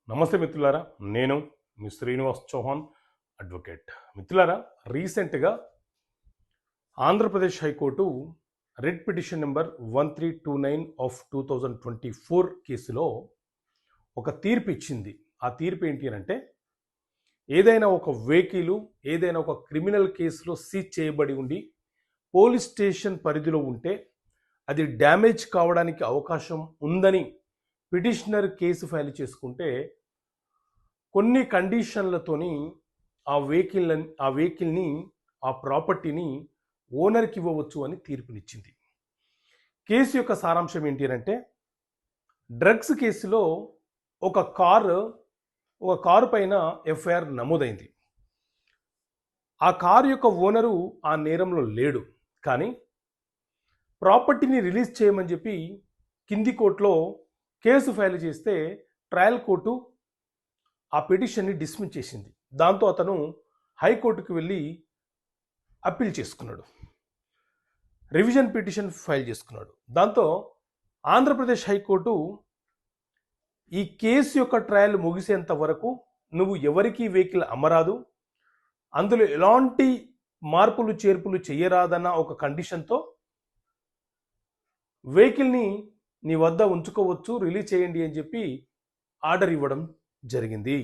నమస్తే మిత్రులారా, నేను మీ శ్రీనివాస్ చౌహాన్ అడ్వకేట్. మిత్రులారా, రీసెంట్గా Andhra Pradesh high court red petition number 1329 of 2024 కేసులో ఒక తీర్పు ఇచ్చింది. ఆ తీర్పు ఏంటి అంటే, ఏదైనా ఒక వెహికల్ ఏదైనా ఒక క్రిమినల్ కేసులో సీజ్ చేయబడి ఉండి పోలీస్ స్టేషన్ పరిధిలో ఉంటే అది డ్యామేజ్ కావడానికి అవకాశం ఉందని పిటిషనర్ కేసు ఫైల్ చేసుకుంటే కొన్ని కండిషన్లతోని ఆ వెహికల్ని ఆ ప్రాపర్టీని ఓనర్కి ఇవ్వవచ్చు అని తీర్పునిచ్చింది. కేసు యొక్క సారాంశం ఏంటి అంటే, డ్రగ్స్ కేసులో ఒక కారు పైన ఎఫ్ఐఆర్ నమోదైంది. ఆ కారు యొక్క ఓనరు ఆ నేరంలో లేడు, కానీ ప్రాపర్టీని రిలీజ్ చేయమని చెప్పి కింది కోర్టులో కేసు ఫైల్ చేస్తే ట్రయల్ కోర్టు ఆ పిటిషన్ని డిస్మిస్ చేసింది. దాంతో అతను హైకోర్టుకు వెళ్ళి అప్పీల్ చేసుకున్నాడు, రివిజన్ పిటిషన్ ఫైల్ చేసుకున్నాడు. దాంతో ఆంధ్రప్రదేశ్ హైకోర్టు ఈ కేసు యొక్క ట్రయల్ ముగిసేంత వరకు నువ్వు ఎవరికీ వెహికల్ అమ్మరాదు, అందులో ఎలాంటి మార్పులు చేర్పులు చేయరాదన్న ఒక కండిషన్తో వెహికల్ని నీ వద్ద ఉంచుకోవచ్చు, రిలీజ్ చేయండి అని చెప్పి ఆర్డర్ ఇవ్వడం జరిగింది.